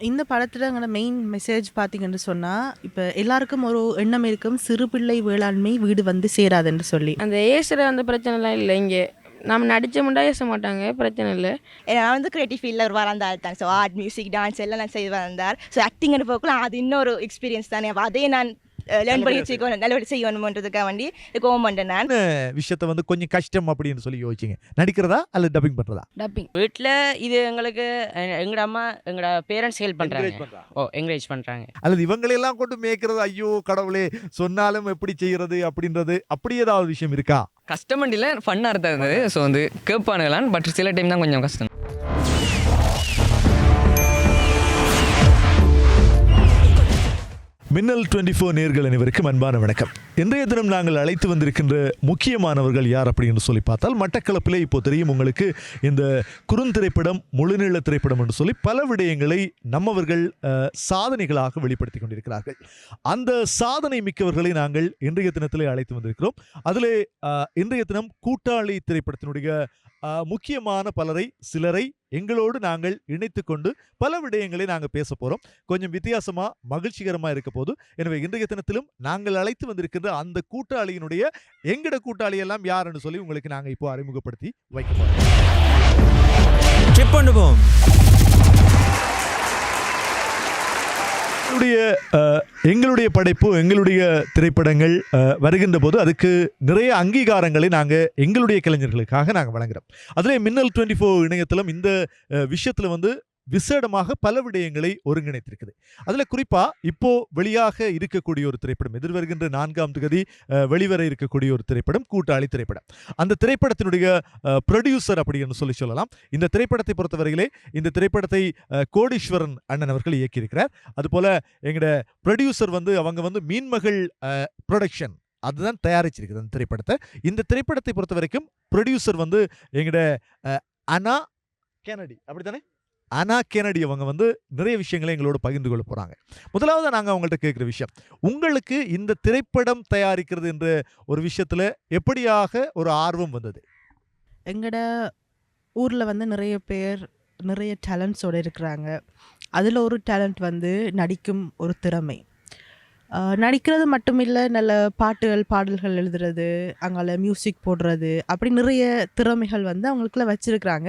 இந்த படத்துலங்கிற main message பார்த்தீங்கன்னு சொன்னால், இப்போ எல்லாருக்கும் ஒரு எண்ணம் இருக்கும், சிறு பிள்ளை வேளாண்மை வீடு வந்து சேராதுன்னு சொல்லி. அந்த ஏசுகிற அந்த பிரச்சனைலாம் இல்லை இங்கே. நம்ம நடித்த முண்டா ஏச மாட்டாங்க, பிரச்சனை இல்லை. நான் வந்து கிரியேட்டிவ் ஃபீல்டில் ஒரு வரந்தா தான். ஸோ ஆர்ட், மியூசிக், டான்ஸ் எல்லாம் நான் செய்து வந்தார். ஸோ ஆக்டிங்னு போக்குள்ள அது இன்னொரு எக்ஸ்பீரியன்ஸ் தானே. அப்போ அதே நான் லேர்ன் பண்ணி வச்சுக்கணும், நல்லபடி செய்யணுன்றதுக்காக வேண்டி கோவம் பண்ணேன். நான் விஷயத்தை வந்து கொஞ்சம் கஷ்டம் அப்படின்னு சொல்லி யோசிச்சிங்க, நடிக்கிறதா அல்லது டப்பிங் பண்ணுறதா? டப்பிங். வீட்டில் இது எங்களுக்கு எங்களோட அம்மா எங்களோட பேரண்ட்ஸ் ஹெல்ப் பண்ணுறாங்க. என்கரேஜ் பண்ணுறாங்க. அல்லது இவங்களையெல்லாம் கொண்டு மேய்க்கிறது, ஐயோ கடவுளே சொன்னாலும் எப்படி செய்யறது அப்படின்றது, அப்படி ஏதாவது விஷயம் இருக்கா? கஷ்டமண்டியில் ஃபன்னாக தான் இருந்தது. ஸோ வந்து கேட்பானுங்களான், பட் சில டைம் தான் கொஞ்சம் கஷ்டம். மின்னல் 24 நேயர்கள் அனைவருக்கும் அன்பான வணக்கம். இன்றைய தினம் நாங்கள் அழைத்து வந்திருக்கின்ற முக்கியமானவர்கள் யார் அப்படின்னு சொல்லி பார்த்தால், மட்டக்களப்பிலே இப்போ தெரியும் உங்களுக்கு இந்த குறுந்திரைப்படம், முழுநீள திரைப்படம் என்று சொல்லி பல விடயங்களை நம்மவர்கள் சாதனைகளாக வெளிப்படுத்தி கொண்டிருக்கிறார்கள். அந்த சாதனை மிக்கவர்களை நாங்கள் இன்றைய தினத்திலே அழைத்து வந்திருக்கிறோம். அதிலே இன்றைய தினம் கூட்டாளி திரைப்படத்தினுடைய முக்கியமான சிலரை எங்களோடு நாங்கள் இணைத்து கொண்டு பல விடயங்களை நாங்கள் பேச போகிறோம். கொஞ்சம் வித்தியாசமாக மகிழ்ச்சிகரமாக இருக்க போது. எனவே இன்றைய தினத்திலும் நாங்கள் அழைத்து வந்திருக்கின்ற அந்த கூட்டாளியினுடைய எங்கட கூட்டாளி எல்லாம் யாருன்னு சொல்லி உங்களுக்கு நாங்கள் இப்போ அறிமுகப்படுத்தி வைக்க போகிறோம். எங்களுடைய படைப்பு, எங்களுடைய திரைப்படங்கள் வருகின்ற போது அதுக்கு நிறைய அங்கீகாரங்களை நாங்கள் எங்களுடைய கலைஞர்களுக்காக நாங்கள் வழங்குகிறோம். அதிலே மின்னல் 24 இணையத்திலும் இந்த விஷயத்தில் வந்து விசேடமாக பல விடயங்களை ஒருங்கிணைத்திருக்குது. அதில் குறிப்பாக இப்போ வெளியாக இருக்கக்கூடிய ஒரு திரைப்படம், எதிர்வருகின்ற 4ஆம் தேதி வெளிவர இருக்கக்கூடிய ஒரு திரைப்படம் கூட்டாளி திரைப்படம். அந்த திரைப்படத்தினுடைய ப்ரொடியூசர் அப்படின்னு சொல்லலாம். இந்த திரைப்படத்தை பொறுத்தவரையிலே இந்த திரைப்படத்தை கோடீஸ்வரன் அண்ணன் அவர்கள் இயக்கியிருக்கிறார். அதுபோல எங்களோட ப்ரொடியூசர் வந்து அவங்க வந்து மீன்மகள் ப்ரொடக்ஷன் அதுதான் தயாரிச்சிருக்குது அந்த திரைப்படத்தை. இந்த திரைப்படத்தை பொறுத்த வரைக்கும் ப்ரொடியூசர் வந்து எங்களோட அனா கெனடி, அப்படித்தானே? அனா கெனடி அவங்க வந்து நிறைய விஷயங்களை எங்களோட பகிர்ந்து கொள்ள போகிறாங்க. முதலாவது நாங்கள் அவங்கள்ட்ட கேட்குற விஷயம், உங்களுக்கு இந்த திரைப்படம் தயாரிக்கிறது என்ற ஒரு விஷயத்தில் எப்படியாக ஒரு ஆர்வம் வந்தது? எங்களோட ஊரில் வந்து நிறைய பேர் நிறைய டேலண்ட்ஸோடு இருக்கிறாங்க. அதில் ஒரு டேலண்ட் வந்து நடிக்கும் ஒரு திறமை. நடிக்கிறது மட்டும் இல்லை, நல்ல பாடல்கள் எழுதுறது, அங்கே மியூசிக் போடுறது, அப்படி நிறைய திறமைகள் வந்து அவங்களுக்குள்ள வச்சுருக்கிறாங்க.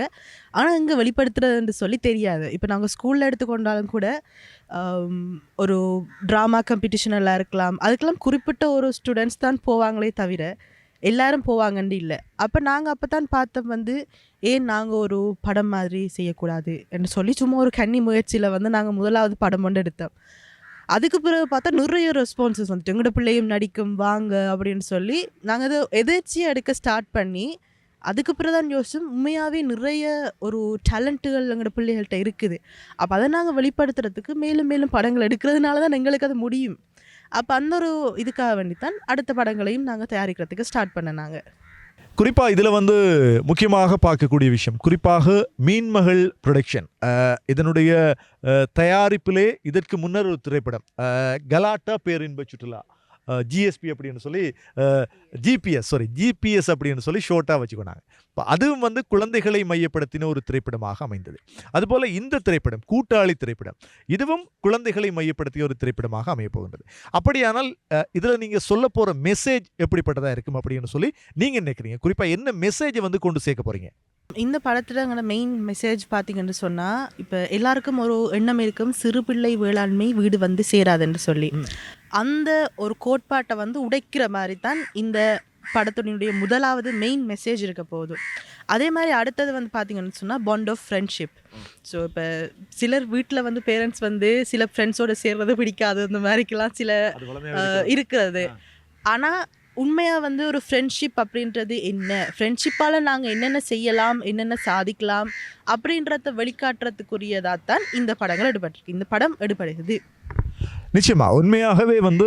ஆனால் இங்கே வெளிப்படுத்துறதுன்னு சொல்லி தெரியாது. இப்போ நாங்கள் ஸ்கூலில் எடுத்துக்கொண்டாலும் கூட ஒரு ட்ராமா காம்படிஷன் எல்லாம் இருக்கலாம், அதுக்கெல்லாம் குறிப்பிட்ட ஒரு ஸ்டூடெண்ட்ஸ் தான் போவாங்களே தவிர எல்லாரும் போவாங்கன்னு இல்லை. அப்போ தான் பார்த்தோம் வந்து ஏன் நாங்கள் ஒரு படம் மாதிரி செய்யக்கூடாது என்று சொல்லி சும்மா ஒரு கன்னி முயற்சியில் வந்து நாங்கள் முதலாவது படம் கொண்டு எடுத்தோம். அதுக்கு பிறகு பார்த்தா நிறைய ரெஸ்பான்சஸ் வந்துட்டு, எங்களோட பிள்ளையும் நடிக்கும் வாங்க அப்படின்னு சொல்லி நாங்கள் அதை எதேச்சியாக எடுக்க ஸ்டார்ட் பண்ணி அதுக்கு பிறகு தான் யோசிச்சோம், உண்மையாகவே நிறைய ஒரு டேலண்ட்டுகள் எங்களோட பிள்ளைகள்கிட்ட இருக்குது. அப்போ அதை நாங்கள் வெளிப்படுத்துறதுக்கு மேலும் மேலும் படங்கள் எடுக்கிறதுனால தான் எங்களுக்கு அது முடியும். அப்போ அந்த ஒரு இதுக்காக வேண்டித்தான் அடுத்த படங்களையும் நாங்கள் தயாரிக்கிறதுக்கு ஸ்டார்ட் பண்ணனாங்க. குறிப்பாக இதில் வந்து முக்கியமாக பார்க்கக்கூடிய விஷயம், குறிப்பாக மீன்மகள் ப்ரொடக்ஷன் இதனுடைய தயாரிப்பிலே இதற்கு முன்னர் ஒரு திரைப்படம் கலாட்டா பேரின்ப சுற்றுலா, ஜிஎஸ்பி அப்படின்னு சொல்லி ஜிபிஎஸ் அப்படின்னு சொல்லி ஷோர்ட்டாக வச்சுக்கொண்டாங்க. இப்போ அதுவும் வந்து குழந்தைகளை மையப்படுத்தின ஒரு திரைப்படமாக அமைந்தது. அதுபோல் இந்த திரைப்படம் கூட்டாளி திரைப்படம் இதுவும் குழந்தைகளை மையப்படுத்திய ஒரு திரைப்படமாக அமையப்போகின்றது. அப்படியானால் இதில் நீங்கள் சொல்ல போகிற மெசேஜ் எப்படிப்பட்டதாக இருக்கும் அப்படின்னு சொல்லி நீங்கள் நினைக்கிறீங்க? குறிப்பாக என்ன மெசேஜை வந்து கொண்டு சேர்க்க போகிறீங்க? இந்த படத்துலங்கிற மெயின் மெசேஜ் பார்த்தீங்கன்னு சொன்னால், இப்போ எல்லாருக்கும் ஒரு எண்ணம் இருக்கும், சிறு பிள்ளை வேளாண்மை வீடு வந்து சேராதுன்னு சொல்லி. அந்த ஒரு கோட்பாட்டை வந்து உடைக்கிற மாதிரி தான் இந்த படத்தினுடைய முதலாவது மெயின் மெசேஜ் இருக்க போகுது. அதே மாதிரி அடுத்தது வந்து பார்த்தீங்கன்னு சொன்னால் பாண்ட் ஆஃப் ஃப்ரெண்ட்ஷிப். ஸோ இப்போ சிலர் வீட்டில் வந்து பேரண்ட்ஸ் வந்து சில ஃப்ரெண்ட்ஸோடு சேர்றது பிடிக்காது, அந்த மாதிரிக்கெல்லாம் சில இருக்கிறது. ஆனால் உண்மையாக வந்து ஒரு ஃப்ரெண்ட்ஷிப் அப்படின்றது என்ன, ஃப்ரெண்ட்ஷிப்பால் நாங்கள் என்னென்ன செய்யலாம், என்னென்ன சாதிக்கலாம் அப்படின்றத வெளிக்காட்டுறதுக்குரியதாக தான் இந்த படம் எடுபடுகிறது. நிச்சயமாக உண்மையாகவே வந்து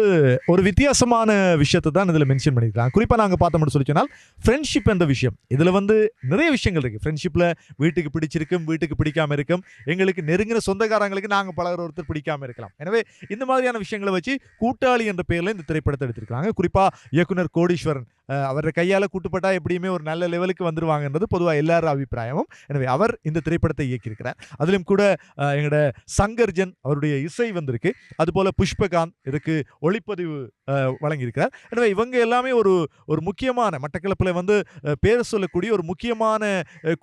ஒரு வித்தியாசமான விஷயத்தை தான் இதில் மென்ஷன் பண்ணியிருக்காங்க. குறிப்பாக நாங்கள் பார்த்தோம்னு சொல்லி சொன்னால் ஃப்ரெண்ட்ஷிப் என்ற விஷயம், இதில் வந்து நிறைய விஷயங்கள் இருக்குது. ஃப்ரெண்ட்ஷிப்பில் வீட்டுக்கு பிடிச்சிருக்கும், வீட்டுக்கு பிடிக்காமல் இருக்கும், எங்களுக்கு நெருங்கின சொந்தக்காரங்களுக்கு நாங்கள் பழகிற ஒருத்தர் பிடிக்காமல் இருக்கலாம். எனவே இந்த மாதிரியான விஷயங்களை வச்சு கூட்டாளி என்ற பெயரில் இந்த திரைப்படத்தை எடுத்திருக்காங்க. குறிப்பாக இயக்குனர் கோடீஸ்வரன் அவரை கையால் கூட்டுப்பட்டா எப்படியுமே ஒரு நல்ல லெவலுக்கு வந்துருவாங்கன்றது பொதுவாக எல்லாரும் அபிப்பிராயமும். எனவே அவர் இந்த திரைப்படத்தை இயக்கியிருக்கிறார். அதிலும் கூட எங்களோட சங்கர்ஜன் அவருடைய இசை வந்திருக்கு. அதுபோல புஷ்பகாந்த் இதுக்கு ஒளிப்பதிவு வழங்கியிருக்கிறார். எனவே இவங்க எல்லாமே ஒரு முக்கியமான மட்டக்களப்பில் வந்து பேர் சொல்லக்கூடிய ஒரு முக்கியமான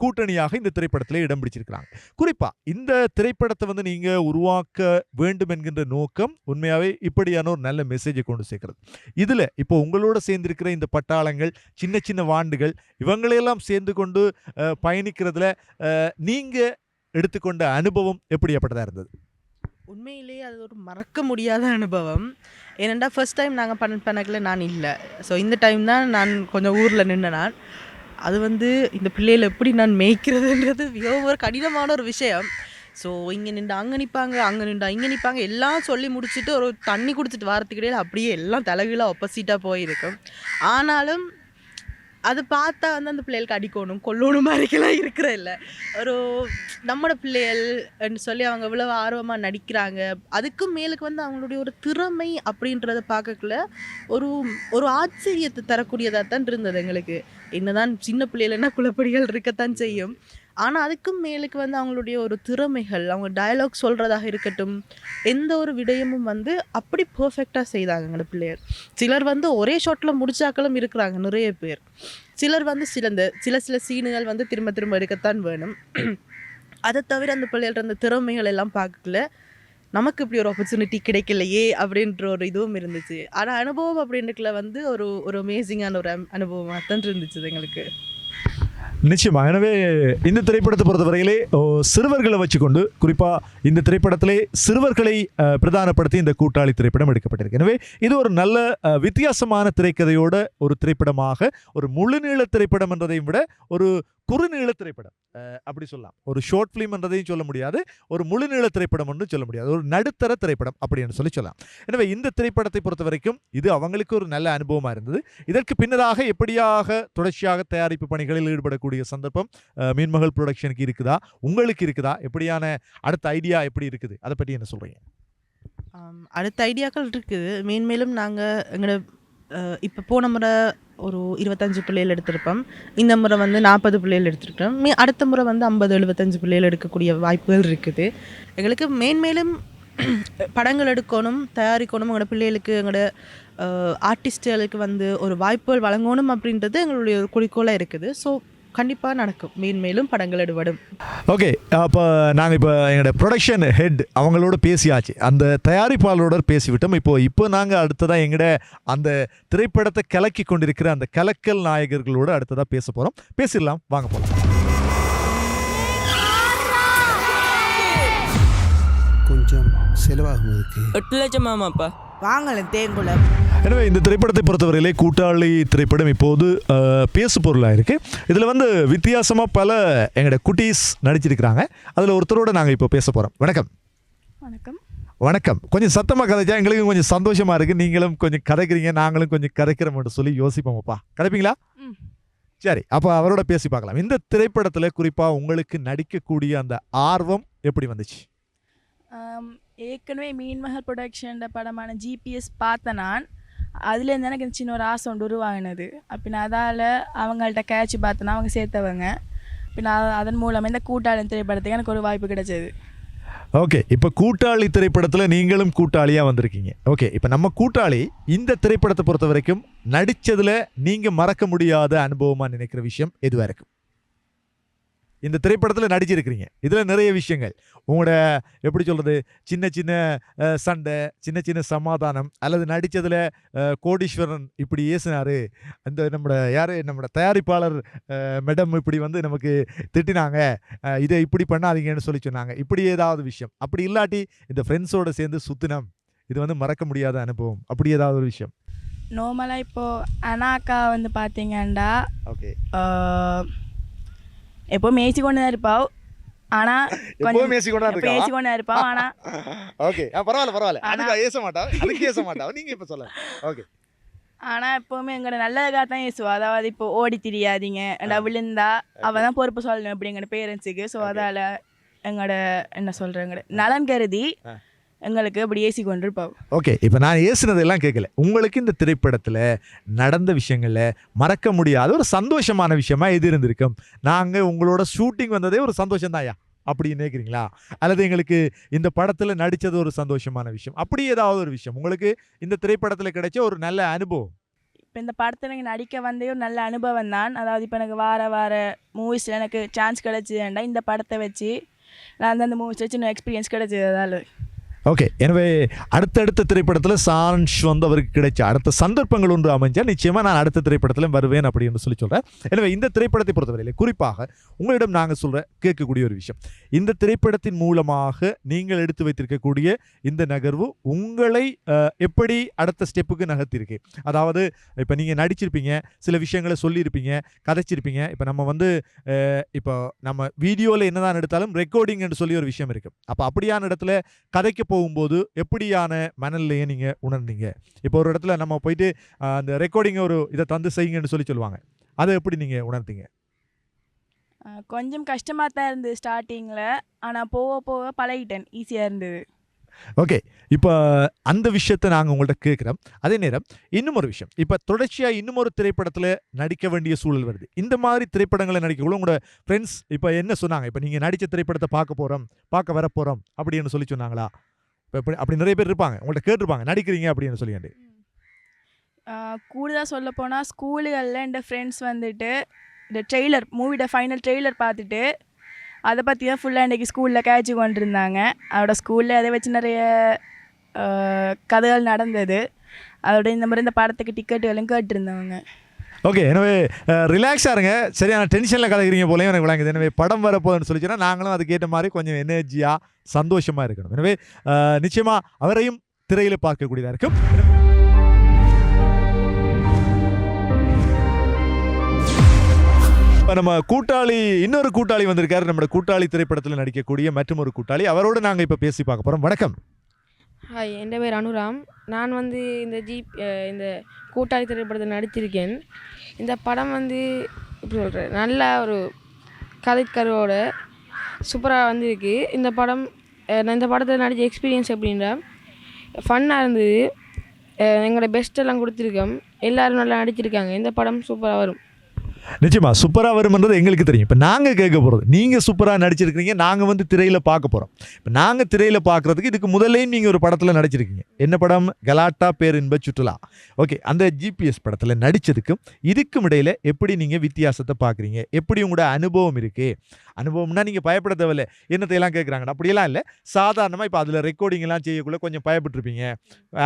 கூட்டணியாக இந்த திரைப்படத்திலே இடம் பிடிச்சிருக்கிறாங்க. குறிப்பா இந்த திரைப்படத்தை வந்து நீங்க உருவாக்க வேண்டும் என்கின்ற நோக்கம் உண்மையாவே இப்படியான ஒரு நல்ல மெசேஜை கொண்டு சேர்க்கிறது. இதுல இப்போ உங்களோட சேர்ந்திருக்கிற இந்த பட்டாளங்கள், சின்ன சின்ன வாண்டுகள், இவங்களையெல்லாம் சேர்ந்து கொண்டு பயணிக்கிறதுல நீங்க எடுத்துக்கொண்ட அனுபவம் எப்படியாப்பட்டதா இருந்தது? உண்மையிலேயே அது ஒரு மறக்க முடியாத அனுபவம். ஏனெண்டா ஃபர்ஸ்ட் டைம் நாங்கள் பண்ணக்கில் நான் இல்லை. ஸோ இந்த டைம் தான் நான் கொஞ்சம் ஊரில் நின்று நான் அது வந்து இந்த பிள்ளைகளை எப்படி நான் மேய்க்கிறதுன்றது மிகவும் ஒரு கடினமான ஒரு விஷயம். ஸோ இங்கே நின்று அங்கே நிற்பாங்க, அங்கே நின்று இங்கே நிற்பாங்க, எல்லாம் சொல்லி முடிச்சுட்டு ஒரு தண்ணி குடிச்சிட்டு வாரத்துக்கிடையில் அப்படியே எல்லாம் தலைகீழாக ஆப்போசிட்டாக போயிருக்கும். ஆனாலும் அது பார்த்தா வந்து அந்த பிள்ளைகளுக்கு அடிக்கணும் கொல்லணும் மாதிரிக்கெல்லாம் இருக்கிற இல்லை. ஒரு நம்மளோட பிள்ளைகள்னு சொல்லி அவங்க இவ்வளவு ஆர்வமாக நடிக்கிறாங்க. அதுக்கும் மேலுக்கு வந்து அவங்களுடைய ஒரு திறமை அப்படின்றத பார்க்கக்குள்ள ஒரு ஆச்சரியத்தை தரக்கூடியதாக தான் இருந்தது எங்களுக்கு. என்னதான் சின்ன பிள்ளைகள்னா குழப்படிகள் இருக்கத்தான் செய்யும். ஆனால் அதுக்கும் மேலுக்கு வந்து அவங்களுடைய ஒரு திறமைகள், அவங்க டயலாக் சொல்கிறதாக இருக்கட்டும், எந்த ஒரு விடயமும் வந்து அப்படி பர்ஃபெக்டாக செய்தாங்க எங்களோட பிள்ளையர். சிலர் வந்து ஒரே ஷாட்டில் முடிச்சாக்களும் இருக்கிறாங்க நிறைய பேர். சிலர் வந்து சில சீனுகள் வந்து திரும்ப திரும்ப எடுக்கத்தான் வேணும். அதை தவிர அந்த பிள்ளைகள அந்த திறமைகள் எல்லாம் பார்க்கல நமக்கு இப்படி ஒரு ஆப்பர்ச்சுனிட்டி கிடைக்கலையே அப்படின்ற ஒரு இதுவும் இருந்துச்சு. ஆனால் அனுபவம் அப்படின்றதுல வந்து ஒரு அமேசிங்கான ஒரு அனுபவமாக தான் இருந்துச்சு எங்களுக்கு. நிச்சயமா. எனவே இந்த திரைப்படத்தை பொறுத்தவரையிலே சிறுவர்களை வச்சுக்கொண்டு குறிப்பாக இந்த திரைப்படத்திலே சிறுவர்களை பிரதானப்படுத்தி இந்த கூட்டாளி திரைப்படம் எடுக்கப்பட்டிருக்கு. எனவே இது ஒரு நல்ல வித்தியாசமான திரைக்கதையோட ஒரு திரைப்படமாக, ஒரு முழுநீள திரைப்படம் என்றதையும் விட ஒரு குறுநீள திரைப்படம் அப்படி சொல்லலாம். ஒரு ஷார்ட் ஃபிலிம் என்றதையும் சொல்ல முடியாது, ஒரு முழுநீள திரைப்படம் என்று சொல்ல முடியாது, ஒரு நடுத்தர திரைப்படம் அப்படின்னு சொல்லலாம். எனவே இந்த திரைப்படத்தை பொறுத்த வரைக்கும் இது அவங்களுக்கு ஒரு நல்ல அனுபவமாக இருந்தது. இதற்கு பின்னராக எப்படியாக தொடர்ச்சியாக தயாரிப்பு பணிகளில் ஈடுபடக்கூடிய சந்தர்ப்பம் மீன்மகள் ப்ரொடக்ஷனுக்கு இருக்குதா, உங்களுக்கு இருக்குதா, எப்படியான அடுத்த ஐடியா எப்படி இருக்குது, அதை பற்றி என்ன சொல்றீங்க? அடுத்த ஐடியாக்கள் இருக்குது. மேன்மேலும் நாங்கள் எங்களோட இப்போ போன முறை ஒரு 25 பிள்ளைகள் எடுத்திருப்போம். இந்த முறை வந்து 40 பிள்ளைகள் எடுத்திருக்கோம். அடுத்த முறை வந்து 50-75 பிள்ளைகள் எடுக்கக்கூடிய வாய்ப்புகள் இருக்குது. எங்களுக்கு மேன்மேலும் படங்கள் எடுக்கணும், தயாரிக்கணும், எங்களோட பிள்ளைகளுக்கு எங்களோட ஆர்டிஸ்டுகளுக்கு வந்து ஒரு வாய்ப்புகள் வழங்கணும் அப்படின்றது எங்களுடைய ஒரு குறிக்கோளாக இருக்குது. ஸோ கண்டிப்பாக நடக்கும், மேன்மேலும் படங்கள் எடுபடும். ஓகே, அப்போ நாங்கள் இப்போ எங்களோட ப்ரொடக்ஷன் ஹெட் அவங்களோட பேசியாச்சு, அந்த தயாரிப்பாளரோட பேசிவிட்டோம். இப்போ நாங்கள் அடுத்ததாக எங்களோட அந்த திரைப்படத்தை கலக்கி கொண்டிருக்கிற அந்த கலக்கல் நாயகர்களோடு அடுத்ததாக பேச போகிறோம். பேசிடலாம், வாங்க போகலாம். கொஞ்சம் செலவாகும். 8 லட்சம் ஆமாப்பா. வாங்கலாம் தேங்குளம். எனவே இந்த திரைப்படத்தை பொறுத்தவரையிலே கூட்டாளி திரைப்படம் இப்போது பேசு பொருளாக இருக்குது. இதில் வந்து வித்தியாசமாக பல எங்களோட குட்டீஸ் நடிச்சிருக்கிறாங்க. அதில் ஒருத்தரோட நாங்கள் இப்போ பேச போகிறோம். வணக்கம். வணக்கம். வணக்கம். கொஞ்சம் சத்தமாக கதைச்சா எங்களுக்கு கொஞ்சம் சந்தோஷமாக இருக்குது. நீங்களும் கொஞ்சம் கதைக்கிறீங்க, நாங்களும் கொஞ்சம் கதைக்கிறோம்னு சொல்லி யோசிப்போம்ப்பா. கதைப்பீங்களா? சரி, அப்போ அவரோட பேசி பார்க்கலாம். இந்த திரைப்படத்தில் குறிப்பாக உங்களுக்கு நடிக்கக்கூடிய அந்த ஆர்வம் எப்படி வந்துச்சு? ஏற்கனவே மீன்மகள் ப்ரொடக்ஷன் படமான ஜிபிஎஸ் பார்த்தேன் நான். அதுலேருந்து எனக்கு சின்ன ஒரு ஆசை ஒன்று உருவாகினது. அப்படின்னா அதால் அவங்கள்ட்ட கேட்ச் பார்த்தேன்னா அவங்க சேர்த்தவங்க. பின்ன அதன் மூலமாக இந்த கூட்டாளி திரைப்படத்துக்கு எனக்கு ஒரு வாய்ப்பு கிடைச்சது. ஓகே, இப்போ கூட்டாளி திரைப்படத்தில் நீங்களும் கூட்டாளியாக வந்திருக்கீங்க. ஓகே, இப்போ நம்ம கூட்டாளி இந்த திரைப்படத்தை பொறுத்த வரைக்கும் நடித்ததில் நீங்கள் மறக்க முடியாத அனுபவமாக நினைக்கிற விஷயம் எதுவாக இருக்கும்? இந்த திரைப்படத்தில் நடிச்சிருக்கிறீங்க, இதில் நிறைய விஷயங்கள் உங்களோட எப்படி சொல்கிறது, சின்ன சின்ன சண்டை, சின்ன சின்ன சமாதானம், அல்லது நடித்ததில் கோடீஸ்வரன் இப்படி ஏசினார், அந்த நம்மளோட தயாரிப்பாளர் மேடம் இப்படி வந்து நமக்கு திட்டினாங்க, இதை இப்படி பண்ணாதீங்கன்னு சொல்லி சொன்னாங்க, இப்படி ஏதாவது விஷயம். அப்படி இல்லாட்டி இந்த ஃப்ரெண்ட்ஸோடு சேர்ந்து சுத்தினம், இது வந்து மறக்க முடியாத அனுபவம், அப்படி ஏதாவது ஒரு விஷயம்? நார்மலாக இப்போது அனாக்கா வந்து பார்த்தீங்கன்னா ஓகே எப்போ மேய்ச்சி கொண்டு தான் இருப்பாள். ஆனால் கொஞ்சம் மேய்ச்சி கொண்டு தான் இருப்பாள். ஆனால் ஓகே, பரவாயில்ல, அதுக்கு ஏச மாட்டா நீங்கள் இப்போ சொல்ல. ஓகே, ஆனால் எப்போவுமே எங்களோட நல்லதுக்காக தான் ஏசுவோம். அதாவது இப்போ ஓடி திரியாதீங்க, விழுந்தா அவள் தான் பொறுப்பு சொல்லணும் அப்படி எங்களோட பேரண்ட்ஸுக்கு. ஸோ அதால் எங்களோட என்ன சொல்கிறேன், எங்களோட நலன் கருதி எங்களுக்கு அப்படி ஏசி கொண்டு இருப்போம். ஓகே, இப்போ நான் ஏசுனதெல்லாம் கேட்கல. உங்களுக்கு இந்த திரைப்படத்தில் நடந்த விஷயங்களில் மறக்க முடியாத ஒரு சந்தோஷமான விஷயமா எது இருந்திருக்கும்? நாங்கள் உங்களோட ஷூட்டிங் வந்ததே ஒரு சந்தோஷம் தான்யா அப்படின்னு நினைக்கிறீங்களா? அல்லது எங்களுக்கு இந்த படத்தில் நடித்தது ஒரு சந்தோஷமான விஷயம், அப்படி ஏதாவது ஒரு விஷயம் உங்களுக்கு இந்த திரைப்படத்தில் கிடைச்ச ஒரு நல்ல அனுபவம்? இப்போ இந்த படத்தில் எனக்கு நடிக்க வந்தே ஒரு நல்ல அனுபவம் தான். அதாவது இப்போ எனக்கு வார மூவிஸில் எனக்கு சான்ஸ் கிடச்சிதுண்டா இந்த படத்தை வச்சு நான் அந்த மூவிஸில் சின்ன எக்ஸ்பீரியன்ஸ் கிடச்சிது. அதால் ஓகே, எனவே அடுத்தடுத்த திரைப்படத்தில் சான்ஸ் வந்து அவருக்கு கிடைச்ச அடுத்த சந்தர்ப்பங்கள் ஒன்று அமைஞ்சால் நிச்சயமாக நான் அடுத்த திரைப்படத்திலும் வருவேன் அப்படின்னு சொல்கிறேன். எனவே இந்த திரைப்படத்தை பொறுத்தவரையில் குறிப்பாக உங்களிடம் நாங்கள் சொல்கிற கேட்கக்கூடிய ஒரு விஷயம், இந்த திரைப்படத்தின் மூலமாக நீங்கள் எடுத்து வைத்திருக்கக்கூடிய இந்த நகர்வு உங்களை எப்படி அடுத்த ஸ்டெப்புக்கு நகர்த்திருக்கு? அதாவது இப்போ நீங்கள் நடிச்சிருப்பீங்க, சில விஷயங்களை சொல்லியிருப்பீங்க, கதைச்சிருப்பீங்க. இப்போ நம்ம வந்து இப்போ நம்ம வீடியோவில் என்ன தான் எடுத்தாலும் ரெக்கார்டிங் என்று சொல்லி ஒரு விஷயம் இருக்குது. அப்போ அப்படியான இடத்துல கதைக்கு போகும்போது எப்படியான மனநிலையை நீங்கள் உணர்ந்தீங்க? இப்போ ஒரு இடத்துல நம்ம போயிட்டு அந்த ரெக்கார்டிங்கை ஒரு இதை தந்து செய்யுங்கன்னு சொல்லுவாங்க, அதை எப்படி நீங்கள் உணர்ந்தீங்க? கொஞ்சம் கஷ்டமாக தான் இருந்தது ஸ்டார்டிங்கில். ஆனால் போக போக பழகிட்டேன், ஈஸியாக இருந்தது. ஓகே, இப்போ அந்த விஷயத்தை நாங்கள் உங்கள்கிட்ட கேட்குறோம். அதே நேரம் இன்னும் ஒரு விஷயம், இப்போ தொடர்ச்சியாக இன்னும் ஒரு திரைப்படத்தில் நடிக்க வேண்டிய சூழல் வருது. இந்த மாதிரி திரைப்படங்களை நடிக்கக்குள்ள உங்களோட ஃப்ரெண்ட்ஸ் இப்போ என்ன சொன்னாங்க? இப்போ நீங்கள் நடித்த திரைப்படத்தை பார்க்க வரப்போகிறோம் அப்படின்னு சொன்னாங்களா? இப்போ அப்படி நிறைய பேர் இருப்பாங்க, உங்கள்கிட்ட கேட்டிருப்பாங்க நடிக்கிறீங்க அப்படின்னு சொல்லியாண்டு. கூடுதலாக சொல்ல போனால் ஸ்கூலுகளில் இந்த ஃப்ரெண்ட்ஸ் வந்துட்டு இந்த ட்ரெய்லர் மூவியோட ஃபைனல் ட்ரெய்லர் பார்த்துட்டு அதை பற்றி தான் ஃபுல்லாக இன்றைக்கி ஸ்கூலில் கேட்சி கொண்டிருந்தாங்க. அதோட ஸ்கூலில் அதை வச்சு நிறைய கதைகள் நடந்தது. அதோட இந்த மாதிரி இந்த படத்துக்கு டிக்கெட்டுகளும் கேட்டிருந்தவங்க. ஓகே, எனவே ரிலாக்ஸாக இருங்க, சரியான டென்ஷனில் கலக்கிறீங்க போலையும் எனக்கு விளங்குது. எனவே படம் வரப்போகுதுன்னு சொல்லிச்சுன்னா நாங்களும் அதுக்கேற்ற மாதிரி கொஞ்சம் எனர்ஜியாக சந்தோஷமாக இருக்கணும். எனவே நிச்சயமாக அவரையும் திரையில் பார்க்கக்கூடியதாக இருக்கும். இப்போ நம்ம இன்னொரு கூட்டாளி வந்திருக்காரு. நம்ம கூட்டாளி திரைப்படத்தில் நடிக்கக்கூடிய மற்றும் ஒரு கூட்டாளி, அவரோடு நாங்கள் இப்போ பேசி பார்க்க போகிறோம். வணக்கம். ஹாய், என் பேர் அனுராம். நான் வந்து இந்த கூட்டாளி திரைப்படத்தில் நடிச்சிருக்கேன். இந்த படம் வந்து எப்படி சொல்கிறேன், நல்ல ஒரு கதைக்கருவோட சூப்பராக வந்திருக்கு. இந்த படத்தில் நடித்த எக்ஸ்பீரியன்ஸ் எப்படின்னா ஃபன்னாக இருந்தது. எங்களோட பெஸ்ட்டெல்லாம் கொடுத்துருக்கோம். எல்லோரும் நல்லா நடிச்சிருக்காங்க. இந்த படம் சூப்பராக வரும். நிச்சயமா சூப்பராக வரும்ன்றது எங்களுக்கு தெரியும். இப்போ நாங்கள் கேட்க போகிறது, நீங்கள் சூப்பராக நடிச்சிருக்கிறீங்க, நாங்கள் வந்து திரையில் பார்க்க போகிறோம். இப்போ நாங்கள் திரையில் பார்க்குறதுக்கு இதுக்கு முதல்லையும் நீங்கள் ஒரு படத்தில் நடிச்சிருக்கீங்க. என்ன படம்? கலாட்டா பேரின்ப சுற்றுலா. ஓகே, அந்த ஜிபிஎஸ் படத்தில் நடித்ததுக்கும் இதுக்கும் இடையில் எப்படி நீங்கள் வித்தியாசத்தை பார்க்குறீங்க? எப்படி உங்களோட அனுபவம் இருக்குது? அனுபவம்னா நீங்கள் பயப்பட தேவையில்ல, என்னத்தையெல்லாம் கேட்குறாங்க அப்படியெல்லாம் இல்லை. சாதாரணமாக இப்போ அதில் ரெக்கார்டிங்லாம் செய்யக்குள்ளே கொஞ்சம் பயப்பட்டுருப்பீங்க.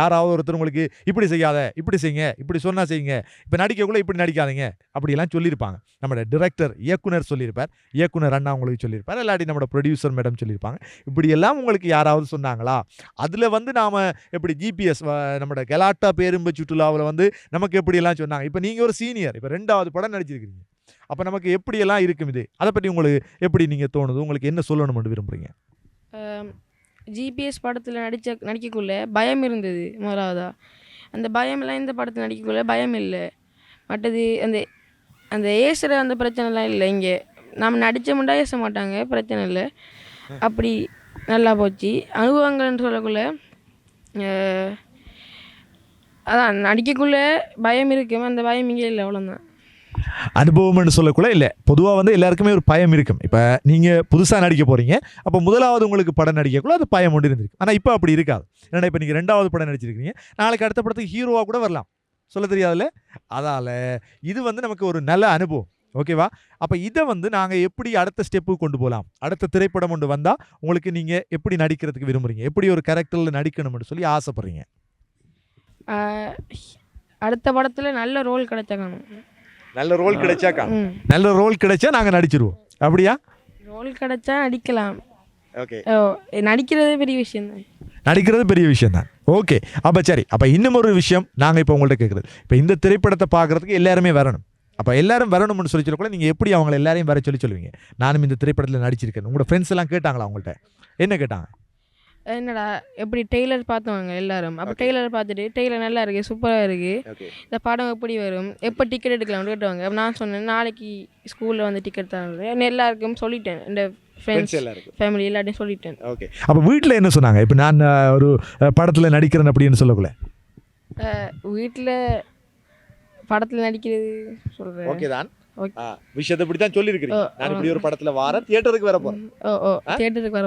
யாராவது ஒருத்தர் உங்களுக்கு இப்படி செய்யாத, இப்படி செய்யுங்க, இப்படி சொன்னால் செய்யுங்க, இப்போ நடிக்கக்குள்ளே இப்படி நடிக்காதீங்க அப்படியெல்லாம் சொல்லியிருப்பாங்க. நம்மளோட டிரெக்டர் இயக்குனர் சொல்லியிருப்பார், இயக்குனர் அண்ணா உங்களுக்கு சொல்லியிருப்பார், இல்லாட்டி நம்மளோட ப்ரொடியூசர் மேடம் சொல்லியிருப்பாங்க. இப்படியெல்லாம் உங்களுக்கு யாராவது சொன்னாங்களா? அதில் வந்து நாம் எப்படி ஜிபிஎஸ் நம்மளோட கலாட்டா பேரும்பு சுற்றுலாவில் வந்து நமக்கு எப்படியெல்லாம் சொன்னாங்க? இப்போ நீங்கள் ஒரு சீனியர், இப்போ 2வது படம் நடிச்சிருக்கிறீங்க. அப்போ நமக்கு எப்படியெல்லாம் இருக்கும் இது? அதை பற்றி உங்களுக்கு எப்படி நீங்கள் தோணுது? உங்களுக்கு என்ன சொல்லணும்னு விரும்புகிறீங்க? ஜிபிஎஸ் படத்தில் நடிக்கக்குள்ளே பயம் இருந்தது முதலாவதாக. அந்த பயமெல்லாம் இந்த படத்தில் நடிக்கக்குள்ளே பயம் இல்லை. மற்றது அந்த ஏசுகிற அந்த பிரச்சனைலாம் இல்லை. இங்கே நாம் நடித்த முண்டா ஏச மாட்டாங்க, பிரச்சனை இல்லை. அப்படி நல்லா போச்சு. அனுபவங்கள்னு சொல்லக்குள்ளே அதான் நடிக்கக்குள்ளே பயம் இருக்கும், அந்த பயம் இங்கே இல்லை, அவ்வளோதான். அனுபவம்னு சொல்லக்குள்ள இல்லை, பொதுவாக வந்து எல்லாருக்குமே ஒரு பயம் இருக்கும். இப்போ நீங்கள் புதுசாக நடிக்க போகிறீங்க, அப்போ முதலாவது உங்களுக்கு படம் நடிக்கக்குள்ள அது பயம் ஒன்று இருந்திருக்கு. ஆனால் இப்போ அப்படி இருக்காது. ஏன்னா இப்போ நீங்கள் 2வது படம் நடிச்சிருக்கீங்க, நாளைக்கு அடுத்த படத்துக்கு ஹீரோவாக கூட வரலாம், சொல்ல தெரியாதுல்ல. அதால் இது வந்து நமக்கு ஒரு நல்ல அனுபவம். ஓகேவா? அப்போ இதை வந்து நாங்கள் எப்படி அடுத்த ஸ்டெப்புக்கு கொண்டு போகலாம்? அடுத்த திரைப்படம் ஒன்று வந்தால் உங்களுக்கு நீங்கள் எப்படி நடிக்கிறதுக்கு விரும்புகிறீங்க? எப்படி ஒரு கேரக்டரில் நடிக்கணும்னு சொல்லி ஆசைப்பட்றீங்க? அடுத்த படத்தில் நல்ல ரோல் கிடைச்சாக்கணும். நல்ல ரோல் கிடைச்சாக்கா? நல்ல ரோல் கிடைச்சா நாங்கள் நடிச்சிருவோம், அப்படியா? ரோல் கிடைச்சா நடிக்கலாம். ஓகே, நடிக்கிறதே பெரிய விஷயம் தான். நடிக்கிறது பெரிய விஷயம் தான். ஓகே, அப்போ சரி. அப்போ இன்னும் ஒரு விஷயம் நாங்கள் இப்போ உங்கள்கிட்ட கேட்குறது, இப்போ இந்த திரைப்படத்தை பார்க்குறதுக்கு எல்லாருமே வரணும். அப்போ எல்லாரும் வரணும்னு சொல்லக்கூட நீங்கள் எப்படி அவங்கள எல்லாரையும் வர சொல்லுவீங்க? நானும் இந்த திரைப்படத்தில் நடிச்சிருக்கேன். உங்களோட ஃப்ரெண்ட்ஸ் எல்லாம் கேட்டாங்களா உங்கள்கிட்ட? என்ன கேட்டாங்க? என்னடா எப்படி டெய்லர் பார்த்தவங்க எல்லாரும் அப்போ டெய்லர் பார்த்துட்டு டெய்லர் நல்லா இருக்குது சூப்பராக இருக்குது இந்த படம் எப்படி வரும் எப்போ டிக்கெட் எடுக்கலாம்னு கேட்டுவாங்க. அப்போ நான் சொன்னேன் நாளைக்கு ஸ்கூலில் வந்து டிக்கெட் தான் எல்லாருக்கும் சொல்லிட்டேன். இந்த ஃப்ரெண்ட்ஸ் ஃபேமிலி எல்லாத்தையும் சொல்லிட்டேன். ஓகே, அப்போ வீட்டில் என்ன சொன்னாங்க? இப்போ நான் ஒரு படத்தில் நடிக்கிறேன் அப்படின்னு சொல்லக்குள்ள வீட்டில் படத்தில் நடிக்கிறது சொல்கிறேன். ஓகே தான், விஷயத்தை இப்படி தான் சொல்லியிருக்கிறீங்க. நான் இப்படி ஒரு படத்தில் வார தியேட்டருக்கு வர போகிறேன், தியேட்டருக்கு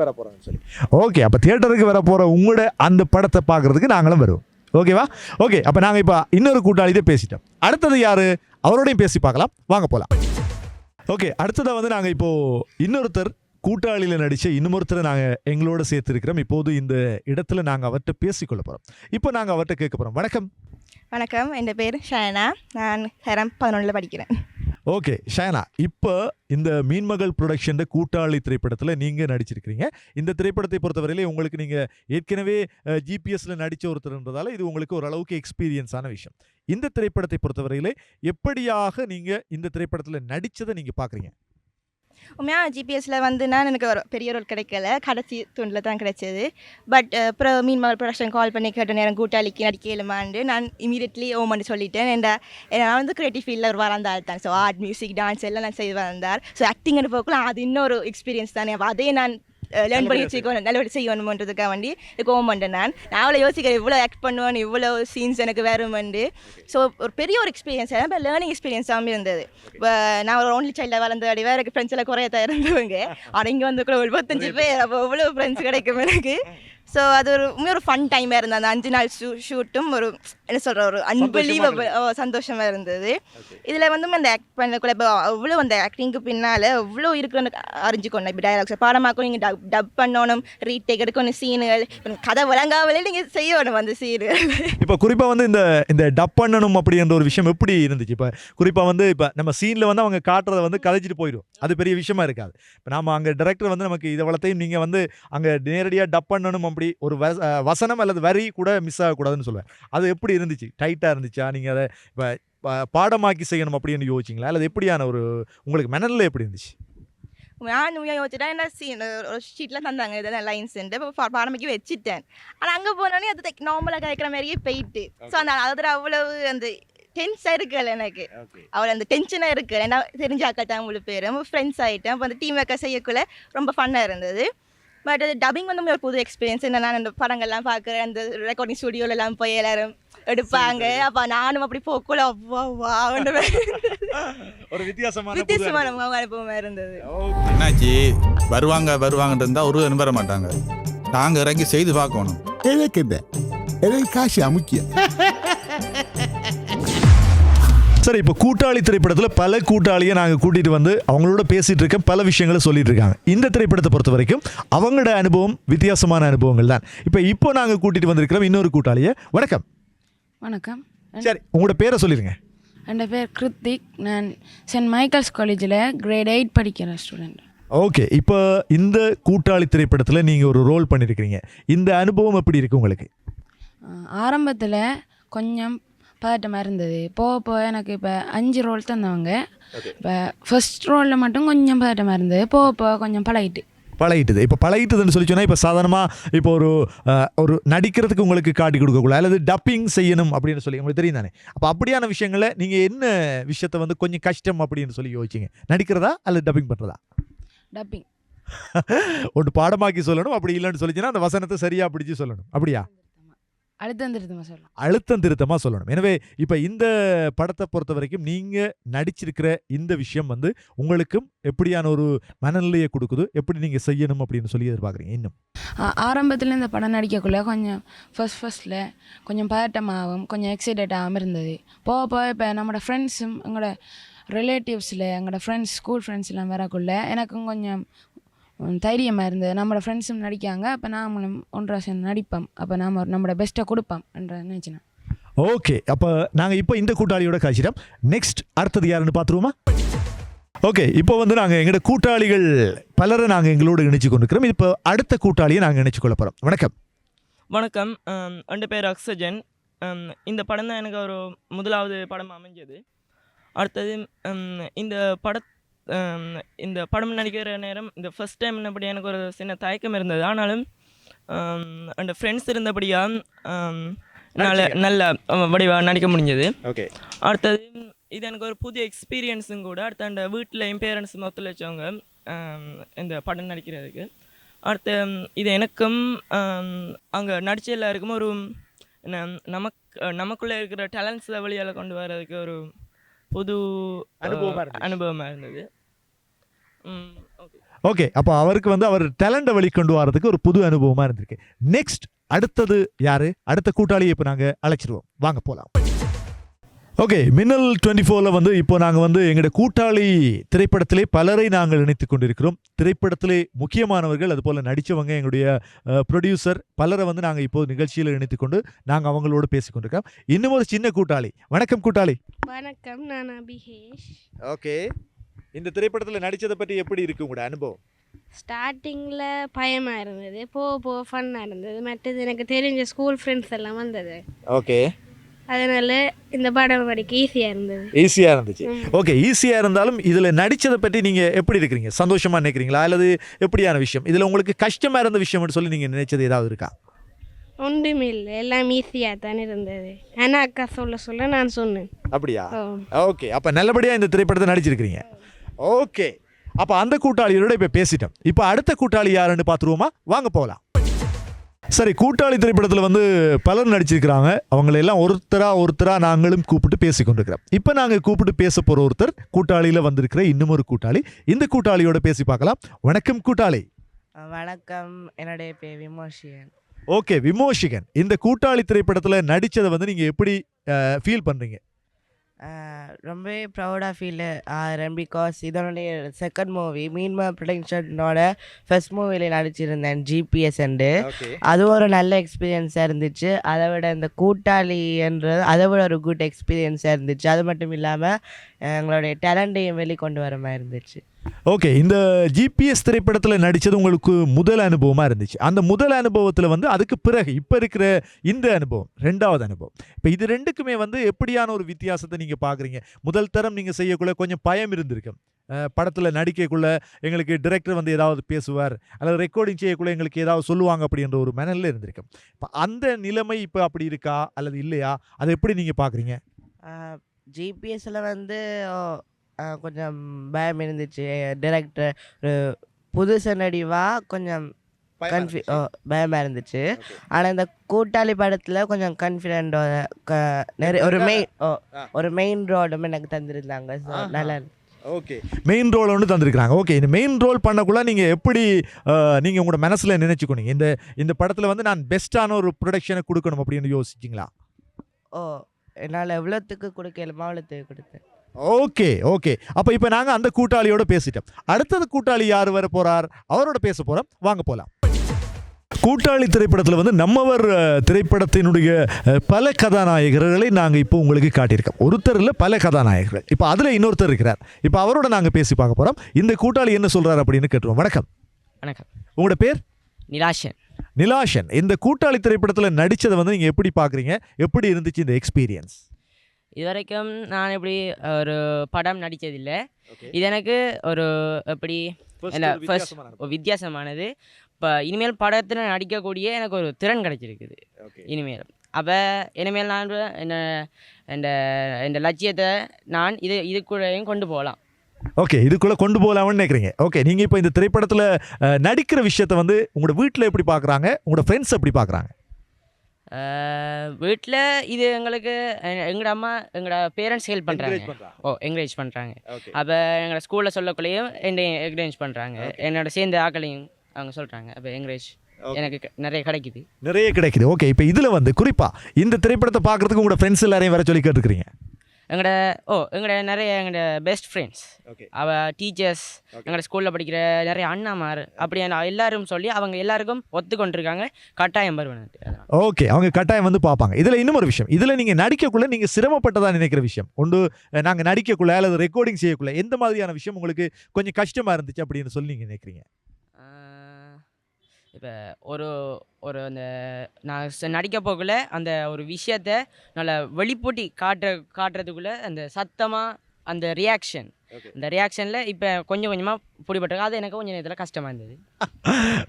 வர போகிறேன்னு சொல்லி. ஓகே, அப்போ தியேட்டருக்கு வர போகிற உங்களோட அந்த படத்தை பார்க்குறதுக்கு நாங்களும் வருவோம். ஓகேவா? ஓகே, அப்போ நாங்கள் இப்போ இன்னொரு கூட்டாளிதே பேசிட்டோம். அடுத்தது யார்? அவரோடையும் பேசி பார்க்கலாம், வாங்க போகலாம். ஓகே, அடுத்ததாக வந்து நாங்கள் இப்போது இன்னொருத்தர் கூட்டாளியில் நடித்த இன்னொருத்தரை நாங்கள் எங்களோட சேர்த்துருக்கிறோம். இப்போது இந்த இடத்துல நாங்கள் அவர்கிட்ட பேசிக்கொள்ள போகிறோம். இப்போ நாங்கள் அவர்கிட்ட கேட்க போகிறோம். வணக்கம். வணக்கம், என் பேர் ஷயனா. நான் தரம் 11 படிக்கிறேன். ஓகே ஷயனா, இப்போ இந்த மீன்மகள் ப்ரொடக்ஷன் கூட்டாளி திரைப்படத்தில் நீங்கள் நடிச்சிருக்கிறீங்க. இந்த திரைப்படத்தை பொறுத்தவரையிலே உங்களுக்கு நீங்கள் ஏற்கனவே ஜிபிஎஸ்ல நடித்த ஒருத்தர்ன்றதால இது உங்களுக்கு ஓரளவுக்கு எக்ஸ்பீரியன்ஸான விஷயம். இந்த திரைப்படத்தை பொறுத்தவரையிலே எப்படியாக நீங்கள் இந்த திரைப்படத்தில் நடித்ததை நீங்கள் பார்க்குறீங்க? உண்மையாக ஜிபிஎஸ்சில் வந்து நான் எனக்கு ஒரு பெரிய ரோல் கிடைக்கல, கடைசி துண்டில் தான் கிடைச்சது. பட் அப்புறம் மீன்மகள் ப்ரொடக்ஷன் கால் பண்ணி கேட்ட நேரம் கூட்டாளிக்கு நடிக்கலுமாண்டு நான் இமீடியட்லி ஓமன்னு சொல்லிட்டேன். நான் வந்து கிரியேட்டிவ் ஃபீல்டில் ஒரு வரந்த ஆள் தான். ஸோ ஆர்ட், மியூசிக், டான்ஸ் எல்லாம் நான் செய்து வந்தார். ஸோ ஆக்டிங்னு போக்குள்ள அது இன்னொரு எக்ஸ்பீரியன்ஸ் தானே. அப்போ அதே நான் லேர்ன் பண்ணி வச்சுக்கணும், நல்லபடி செய்யணுமன்றதுக்காக வேண்டி கோவம் பண்ணேன். நான் அவ்வளோ யோசிக்கிறேன், இவ்வளோ ஆக்ட் பண்ணுவேன், இவ்வளோ சீன்ஸ் எனக்கு வேறுமெண்டு. ஸோ ஒரு பெரிய ஒரு எக்ஸ்பீரியன்ஸ், இப்போ லேர்னிங் எக்ஸ்பீரியன்ஸாகவும் இருந்தது. இப்போ நான் ஒரு ஓன்லி சைல்டாக வளர்ந்து அடி வேறு ஃப்ரெண்ட்ஸ் எல்லாம் குறைய தான் இருந்தவங்க. ஆனால் இங்கே வந்து கூட 75 பேர், அப்போ இவ்வளோ ஃப்ரெண்ட்ஸ் கிடைக்கும் எனக்கு. ஸோ அது ஒரு ஃபன் டைமாக இருந்தது. அந்த 5 நாள் ஷூட்டும் ஒரு என்ன சொல்கிற ஒரு அன்பிலீவபிள் சந்தோஷமாக இருந்தது. இதில் வந்து அந்த ஆக்ட் பண்ணக்குள்ள இப்போ அவ்வளோ அந்த ஆக்டிங்க்கு பின்னால் எவ்வளோ இருக்குன்னு அறிஞ்சிக்கணும். இப்போ டயலாக்ஸ் பாடமாக்கும், நீங்கள் டப் பண்ணணும், ரீடேக் எடுக்கணும், சீனுகள் கதை வழங்காமலே நீங்கள் செய்யணும் அந்த சீனுகள். இப்போ குறிப்பாக வந்து இந்த டப் பண்ணணும் அப்படின்ற ஒரு விஷயம் எப்படி இருந்துச்சு? இப்போ குறிப்பாக வந்து இப்போ நம்ம சீனில் வந்து அவங்க காட்டுறதை வந்து கதைச்சிட்டு போயிடும், அது பெரிய விஷயமா இருக்காது. இப்போ நம்ம அங்கே டைரக்டர் வந்து நமக்கு இதை வளர்த்தையும் நீங்கள் வந்து அங்கே நேரடியாக டப் பண்ணணும், அப்படி ஒரு வசனம் அல்லது வரி கூட மிஸ் ஆகக்கூடாதுன்னு சொல்லுவேன். அது எப்படி இருந்துச்சு? டைட்டாக இருந்துச்சா? நீங்கள் அதை இப்போ பாடமாக்கி செய்யணும் அப்படின்னு யோசிச்சிங்களா, அல்லது எப்படியான ஒரு உங்களுக்கு மனநிலை எப்படி இருந்துச்சு? நான் யோசிச்சுட்டேன், என்ன சீன் ஒரு ஷீட்டில் தந்தாங்க இதெல்லாம் லைன்ஸுன்ட்டு இப்போ பாடமைக்கு வச்சுட்டேன். ஆனால் அங்கே போனோடனே அது நார்மலாக கிடைக்கிற மாதிரியே போயிட்டு. ஸோ அந்த அதில் அவ்வளவு அந்த டென்ஸாக இருக்கல எனக்கு, அவ்வளோ அந்த டென்ஷனாக இருக்குது. ஏன்னா தெரிஞ்ச அக்கா உங்களுக்கு பேர் ஃப்ரெண்ட்ஸ் ஆகிட்டேன். அப்போ அந்த டீம் ஒர்க்காக செய்யக்குள்ள ரொம்ப ஃபன்னாக இருந்தது. பட் அது டப்பிங் வந்து ஒரு புது எக்ஸ்பீரியன்ஸ். என்ன நான் அந்த படங்கள்லாம் பார்க்குறேன், அந்த ரெக்கார்டிங் ஸ்டுடியோலலாம் போய் எல்லாரும் எடுப்பாங்க. அப்போ நானும் அப்படி போக்குள்ள அவ்வா ஒரு வித்தியாசமான அனுபவமாக இருந்தது. என்னாச்சு, வருவாங்கன்ட்டு இருந்தால் ஒரு வர மாட்டாங்க, நாங்கள் இறங்கி செய்து பார்க்கணும். எனக்கு காசு முக்கியம். சரி, இப்போ கூட்டாளி திரைப்படத்தில் பல கூட்டாளியை நாங்கள் கூட்டிகிட்டு வந்து அவங்களோட பேசிகிட்டு இருக்க பல விஷயங்களை சொல்லிட்டு இருக்காங்க. இந்த திரைப்படத்தை பொறுத்த வரைக்கும் அவங்களோட அனுபவம் வித்தியாசமான அனுபவங்கள் தான். இப்போ நாங்கள் கூட்டிகிட்டு வந்திருக்கிறோம் இன்னொரு கூட்டாளியை. வணக்கம். வணக்கம். சரி, உங்களோட பேரை சொல்லிடுங்க. என் பேர் கிருத்திக். நான் சென்ட் மைக்கேல்ஸ் காலேஜில் கிரேட் 8 படிக்கிற ஸ்டூடெண்ட். ஓகே, இப்போ இந்த கூட்டாளி திரைப்படத்தில் நீங்கள் ஒரு ரோல் பண்ணியிருக்கிறீங்க. இந்த அனுபவம் எப்படி இருக்குது உங்களுக்கு? ஆரம்பத்தில் கொஞ்சம் பதட்டமாக இருந்தது. போக எனக்கு இப்போ 5 ரோல் தந்தவங்க. இப்போ ஃபர்ஸ்ட் ரோலில் மட்டும் கொஞ்சம் பதட்டமாக இருந்தது. போக கொஞ்சம் பழகிட்டுது. இப்போ பழகிட்டுதுன்னு சொல்லி சொன்னால் இப்போ சாதாரணமாக இப்போ ஒரு நடிக்கிறதுக்கு உங்களுக்கு காட்டி கொடுக்கக்கூடாது, அல்லது டப்பிங் செய்யணும் அப்படின்னு சொல்லி உங்களுக்கு தெரியும் தானே. அப்போ அப்படியான விஷயங்களை நீங்கள் என்ன விஷயத்தை வந்து கொஞ்சம் கஷ்டம் அப்படின்னு சொல்லி யோசிச்சிங்க? நடிக்கிறதா அல்லது டப்பிங் பண்ணுறதா? டப்பிங். ஒன்று பாடமாக்கி சொல்லணும், அப்படி இல்லைன்னு சொல்லிச்சுன்னா அந்த வசனத்தை சரியாக பிடிச்சி சொல்லணும். அப்படியா? அழுத்தம் திருத்தமாக சொல்லணும். எனவே இப்போ இந்த படத்தை பொறுத்த வரைக்கும் நீங்கள் நடிச்சிருக்கிற இந்த விஷயம் வந்து உங்களுக்கும் எப்படியான ஒரு மனநிலையை கொடுக்குது, எப்படி நீங்கள் செய்யணும் அப்படின்னு சொல்லி எதிர்பார்க்குறீங்க? இன்னும் ஆரம்பத்தில் இந்த படம் நடிக்கக்குள்ள கொஞ்சம் ஃபர்ஸ்டில் கொஞ்சம் பதட்டமாகவும் கொஞ்சம் எக்ஸைட்டடாகவும் இருந்தது. போக இப்போ நம்மளோட ஃப்ரெண்ட்ஸும் எங்களோட ரிலேட்டிவ்ஸில் எங்களோட ஃப்ரெண்ட்ஸ் ஸ்கூல் ஃப்ரெண்ட்ஸ்லாம் வரக்குள்ள எனக்கும் கொஞ்சம் தைரியமாக இருந்தது. நம்மளோட ஃப்ரெண்ட்ஸும் நடிக்காங்க, அப்போ நாமளும் ஒன்றா சேர்ந்து நடிப்போம், அப்போ நம்மளோட பெஸ்ட்டை கொடுப்போம் என்ற நினச்சினேன். ஓகே, அப்போ நாங்கள் இப்போ இந்த கூட்டாளியோட காய்ச்சிட்டோம். நெக்ஸ்ட் அடுத்தது யாருன்னு பார்த்துருவோமா? ஓகே, இப்போ வந்து நாங்கள் எங்களோட கூட்டாளிகள் பலரை நாங்கள் எங்களோடு இணைச்சு கொண்டிருக்கிறோம். இப்போ அடுத்த கூட்டாளியை நாங்கள் இணைச்சு கொள்ள போகிறோம். வணக்கம். வணக்கம். என் பேர் அக்ஸஜன். இந்த படம் தான் எனக்கு ஒரு முதலாவது படம் அமைஞ்சது. அடுத்தது இந்த படம் நடிக்கிற நேரம் இந்த ஃபஸ்ட் டைம் அப்படி எனக்கு ஒரு சின்ன தயக்கம் இருந்தது. ஆனாலும் அந்த ஃப்ரெண்ட்ஸ் இருந்தபடியாக நல்ல வடிவாக நடிக்க முடிஞ்சது. ஓகே. அடுத்தது இது எனக்கு ஒரு புதிய எக்ஸ்பீரியன்ஸும் கூட. அடுத்த அந்த வீட்டில் என் பேரண்ட்ஸ் ஒத்துழைச்சவங்க இந்த படம் நடிக்கிறதுக்கு. அடுத்து இது எனக்கும் அங்கே நடித்த எல்லாருக்கும் ஒரு நமக்குள்ளே இருக்கிற டேலண்ட்ஸை வெளியால் கொண்டு வர்றதுக்கு ஒரு புது அனுபவமாக இருந்தது. ஓகே. அப்போ அவருக்கு வந்து அவர் டேலண்ட்டை வெளிக்கொண்டு வரதுக்கு ஒரு புது அனுபவமாக இருந்திருக்கு. நெக்ஸ்ட் அடுத்தது யாரு? அடுத்த கூட்டாளியை இப்போ நாங்கள் அழைச்சிருவோம். வாங்க போகலாம். ஓகே. மின்னல் 24ல் வந்து இப்போ நாங்கள் வந்து எங்களோட கூட்டாளி திரைப்படத்திலே பலரை நாங்கள் இணைத்து கொண்டிருக்கிறோம். திரைப்படத்திலே முக்கியமானவர்கள், அதுபோல் நடித்தவங்க, எங்களுடைய ப்ரொடியூசர் பலரை வந்து நாங்கள் இப்போ நிகழ்ச்சியில் இணைத்து கொண்டு நாங்கள் அவங்களோட பேசி கொண்டிருக்கோம். இன்னும் ஒரு சின்ன கூட்டாளி. வணக்கம் கூட்டாளி. வணக்கம், நான் அபிஹேஷ். ஓகே. இந்த திரைப்படத்தில் நடித்ததை பற்றி எப்படி இருக்கு உங்களோட அனுபவம்? ஸ்டார்டிங்கில் பயமாக இருந்தது, போக போக ஃபன்னாக இருந்தது. மற்றது எனக்கு தெரிஞ்ச ஸ்கூல் ஃப்ரெண்ட்ஸ் எல்லாம் வந்தது. ஓகே. அதனால் இந்த படம் படிக்க ஈஸியாக இருந்தது. ஈஸியாக இருந்துச்சு. ஓகே. ஈஸியாக இருந்தாலும் இதில் நடித்ததை பற்றி நீங்கள் எப்படி இருக்கிறீங்க? சந்தோஷமாக நினைக்கிறீங்களா அல்லது எப்படியான விஷயம்? இதில் உங்களுக்கு கஷ்டமாக இருந்த விஷயம்னு சொல்லி நீங்கள் நினைச்சது ஏதாவது இருக்கா? ஒன்றுமே இல்லை, எல்லாம் ஈஸியாக தானே இருந்தது. ஆனால் அக்கா சொல்ல நான் சொன்னேன். அப்படியா? ஓகே. அப்போ நல்லபடியாக இந்த திரைப்படத்தை நடிச்சிருக்கிறீங்க. ஓகே. அப்போ அந்த கூட்டாளியோட இப்போ பேசிட்டோம். இப்போ அடுத்த கூட்டாளி யாருன்னு பார்த்துருவோமா? வாங்க போகலாம். சரி. கூட்டாளி திரைப்படத்தில் வந்து பலர் நடிச்சிருக்கிறாங்க. அவங்களெல்லாம் ஒருத்தரா நாங்களும் கூப்பிட்டு பேசி கொண்டிருக்கிறோம். இப்போ நாங்கள் கூப்பிட்டு பேச போகிற ஒருத்தர் கூட்டாளியில் வந்திருக்கிற இன்னும் ஒரு கூட்டாளி. இந்த கூட்டாளியோட பேசி பார்க்கலாம். வணக்கம் கூட்டாளி. வணக்கம், என்னுடைய பேர் விமோஷிகன். ஓகே. விமோஷிகன், இந்த கூட்டாளி திரைப்படத்தில் நடித்ததை வந்து நீங்கள் எப்படி ஃபீல் பண்ணுறீங்க? ரொம்பவே ப்ரௌடாக ஃபீல் ஆகிறேன். பிகாஸ் இதனுடைய செகண்ட் மூவி மீன்மா ப்ரொடக்ஷனோட ஃபர்ஸ்ட் மூவியில் நடிச்சிருந்தேன், ஜிபிஎஸ். அது ஒரு நல்ல எக்ஸ்பீரியன்ஸாக இருந்துச்சு. அதை விட இந்த கூட்டாளி என்றது அதை விட ஒரு குட் எக்ஸ்பீரியன்ஸாக இருந்துச்சு. அது மட்டும் இல்லாமல் எங்களுடைய டேலண்ட்டையும் வெளிக்கொண்டு வர மாதிரி இருந்துச்சு. ஓகே. இந்த ஜிபிஎஸ் திரைப்படத்தில் நடித்தது உங்களுக்கு முதல் அனுபவமாக இருந்துச்சு. அந்த முதல் அனுபவத்தில் வந்து அதுக்கு பிறகு இப்போ இருக்கிற இந்த அனுபவம் ரெண்டாவது அனுபவம், இப்போ இது ரெண்டுக்குமே வந்து எப்படியான ஒரு வித்தியாசத்தை நீங்கள் பார்க்குறீங்க? முதல் தரம் நீங்கள் செய்யக்குள்ள கொஞ்சம் பயம் இருந்திருக்கும். படத்தில் நடிக்கக்குள்ள எங்களுக்கு டிரெக்டர் வந்து ஏதாவது பேசுவார் அல்லது ரெக்கார்டிங் செய்யக்குள்ள எங்களுக்கு ஏதாவது சொல்லுவாங்க அப்படின்ற ஒரு மனநிலை இருந்திருக்கும். இப்போ அந்த நிலைமை இப்போ அப்படி இருக்கா அல்லது இல்லையா? அதை எப்படி நீங்கள் பார்க்குறீங்க? ஜிபிஎஸ்ஸில் வந்து கொஞ்சம் பயம் இருந்துச்சு. டைரக்டர் ஒரு புதுசு நடிவா கொஞ்சம் பயமாக இருந்துச்சு. ஆனால் இந்த கூட்டாளி படத்தில் கொஞ்சம் கான்ஃபிடென்ட்டோட நிறைய ஒரு மெயின் ரோடும் எனக்கு தந்திருந்தாங்க. ஸோ நல்லா. ஓகே. மெயின் ரோல் ஒன்று தந்திருக்கிறாங்க. ஓகே. இந்த மெயின் ரோல் பண்ணக்குள்ள நீங்கள் எப்படி நீங்கள் உங்களோட மனசில் நினச்சிக்கொண்டீங்க? இந்த படத்தில் வந்து நான் பெஸ்ட்டான ஒரு ப்ரொடக்ஷனை கொடுக்கணும் அப்படின்னு யோசிச்சிங்களா? என்னால் எவ்வளோத்துக்கு கொடுக்கலுமா அவ்வளோத்துக்கு கொடுத்தேன். ஓகே. ஓகே. அப்போ இப்போ நாங்கள் அந்த கூட்டாளியோட பேசிட்டோம். அடுத்தது கூட்டாளி யார் வர போகிறார்? அவரோட பேச போகிறோம். வாங்க போகலாம். கூட்டாளி திரைப்படத்தில் வந்து நம்மவர் திரைப்படத்தினுடைய பல கதாநாயகர்களை நாங்கள் இப்போ உங்களுக்கு காட்டியிருக்கோம். ஒருத்தர் இல்லை, பல கதாநாயகர்கள். இப்போ அதில் இன்னொருத்தர் இருக்கிறார். இப்போ அவரோட நாங்கள் பேசி பார்க்க போகிறோம். இந்த கூட்டாளி என்ன சொல்கிறார் அப்படின்னு கேட்டுருவோம். வணக்கம். வணக்கம். உங்களோட பேர்? நிலாஷன். நிலாஷன், இந்த கூட்டாளி திரைப்படத்தில் நடித்ததை வந்து நீங்கள் எப்படி பார்க்குறீங்க? எப்படி இருந்துச்சு இந்த எக்ஸ்பீரியன்ஸ்? இது வரைக்கும் நான் இப்படி ஒரு படம் நடித்ததில்லை. இது எனக்கு ஒரு எப்படி என்ன ஃபர்ஸ்ட் வித்தியாசமானது. இப்போ இனிமேல் படத்தில் நடிக்கக்கூடிய எனக்கு ஒரு திறன் கிடைச்சிருக்குது இனிமேல். அப்போ இனிமேல் நான் இந்த லட்சியத்தை நான் இதுக்குள்ளேயும் கொண்டு போகலாம். ஓகே. இதுக்குள்ளே கொண்டு போகலாம்னு நினைக்கிறீங்க. ஓகே. நீங்கள் இப்போ இந்த திரைப்படத்தில் நடிக்கிற விஷயத்தை வந்து உங்களோட வீட்டில் எப்படி பார்க்குறாங்க, உங்களோட ஃப்ரெண்ட்ஸ் எப்படி பார்க்குறாங்க? வீட்டில் இது எங்களுக்கு எங்களோட பேரண்ட்ஸ் ஹெல்ப் பண்ணுறாங்க. என்கரேஜ் பண்ணுறாங்க. அப்போ எங்களோட ஸ்கூலில் சொல்லக்குள்ளேயும் என்னை என்கரேஜ் பண்ணுறாங்க. என்னோட சேர்ந்த ஆக்களையும் அவங்க சொல்கிறாங்க. அப்போ என்கரேஜ் எனக்கு நிறைய கிடைக்குது. ஓகே. இப்போ இதில் வந்து குறிப்பாக இந்த திரைப்படத்தை பார்க்குறதுக்கு உங்களோட ஃப்ரெண்ட்ஸ் எல்லாரையும் வர சொல்லி கேட்டுருக்கிறீங்க? எங்களோட நிறைய எங்களோட பெஸ்ட் ஃப்ரெண்ட்ஸ், டீச்சர்ஸ், எங்களோட ஸ்கூலில் படிக்கிற நிறைய அண்ணாமார் அப்படியான எல்லாரும் சொல்லி அவங்க எல்லாருக்கும் ஒத்துக்கொண்டிருக்காங்க. கட்டாயம் வருவேன். ஓகே. அவங்க கட்டாயம் வந்து பார்ப்பாங்க. இதில் இன்னும் ஒரு விஷயம், இதில் நீங்கள் நடிக்கக்குள்ளே நீங்கள் சிரமப்பட்டதா நினைக்கிற விஷயம் ஒன்று, நாங்கள் நடிக்கக்குள்ள அல்லது ரெக்கார்டிங் செய்யக்குள்ள எந்த மாதிரியான விஷயம் உங்களுக்கு கொஞ்சம் கஷ்டமாக இருந்துச்சு அப்படின்னு சொல்லி நீங்கள் நினைக்கிறீங்க? இப்போ ஒரு அந்த நான் நடிக்க போகல அந்த ஒரு விஷயத்த நல்லா வெளிப்பூட்டி காட்டுறதுக்குள்ளே அந்த சத்தமாக அந்த ரியாக்ஷன் இந்த ரியாக்ஷனில் இப்போ கொஞ்சம் கொஞ்சமாக பிடிபட்டிருக்கு. அது எனக்கு கொஞ்சம் நேரத்தில் கஷ்டமாக இருந்தது.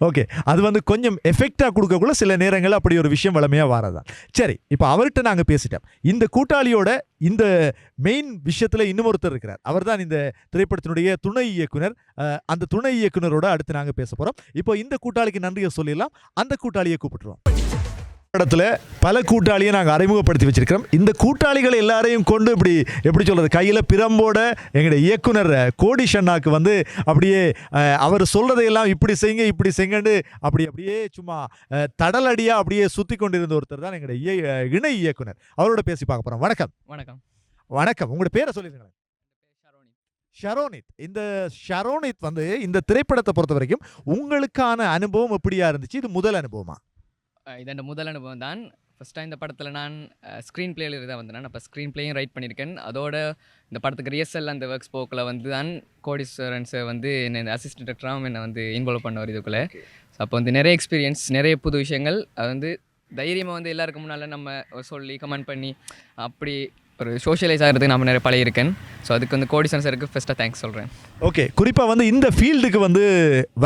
ஓகே, அது வந்து கொஞ்சம் எஃபெக்டாக கொடுக்கக்குள்ள சில நேரங்கள் அப்படி ஒரு விஷயம் வளமையாக வரதான். சரி, இப்போ அவர்கிட்ட நாங்கள் பேசிட்டோம். இந்த கூட்டாளியோட இந்த மெயின் விஷயத்தில் இன்னொருத்தர் இருக்கிறார். அவர் தான் இந்த திரைப்படத்தினுடைய துணை இயக்குனர். அந்த துணை இயக்குனரோட அடுத்து நாங்கள் பேச போகிறோம். இப்போ இந்த கூட்டாளிக்கு நன்றியை சொல்லிடலாம். அந்த கூட்டாளியை கூப்பிட்டுருவோம். இடத்துல பல கூட்டாளியை நாங்கள் அறிமுகப்படுத்தி வச்சிருக்கிறோம். இந்த கூட்டாளிகள் எல்லாரையும் கொண்டு இப்படி எப்படி சொல்கிறது, கையில் பிரம்போட எங்களுடைய இயக்குனர் கோடிஷ் அண்ணாக்கு வந்து அப்படியே அவர் சொல்கிறதையெல்லாம் இப்படி செய்யுங்க இப்படி செய்யுங்கன்னு அப்படியே சும்மா தடலடியாக அப்படியே சுற்றி கொண்டிருந்த ஒருத்தர் தான் எங்களுடைய இணை இயக்குனர். அவரோட பேசி பார்க்க போகிறோம். வணக்கம். வணக்கம். வணக்கம். உங்களோட பேரை சொல்லிடுங்களேன். ஷரோனித். இந்த ஷரோனித் வந்து இந்த திரைப்படத்தை பொறுத்த வரைக்கும் உங்களுக்கான அனுபவம் எப்படியா இருந்துச்சு? இது முதல் அனுபவமா? இது என் முதல் அனுபவம் தான். ஃபஸ்ட்டாக இந்த படத்தில் நான் ஸ்க்ரீன் பிளேயில் தான் வந்தேன். அப்போ ஸ்க்ரீன் பிளேயும் ரைட் பண்ணியிருக்கேன். அதோட இந்த படத்துக்கு ரியர்சல் அந்த ஒர்க்ஸ் போக்கில் வந்து தான் கோடீஸ்வரன்ஸை வந்து என்னை இந்த அசிஸ்டன்ட் டைரக்டராகவும் என்னை வந்து இன்வால்வ் பண்ணுவார் இதுக்குள்ளே. ஸோ அப்போ வந்து நிறைய எக்ஸ்பீரியன்ஸ், நிறைய புது விஷயங்கள். அது வந்து தைரியமாக வந்து எல்லாருக்கும் முன்னால் நம்ம சொல்லி கமெண்ட் பண்ணி அப்படி ஒரு சோஷியலைஸ் ஆகிறதுக்கு நம்ம நிறைய பழகிருக்கேன். ஸோ அதுக்கு வந்து கோடீஸ்வரன் சாருக்கு ஃபஸ்ட்டாக தேங்க்ஸ் சொல்கிறேன். ஓகே, குறிப்பாக வந்து இந்த ஃபீல்டுக்கு வந்து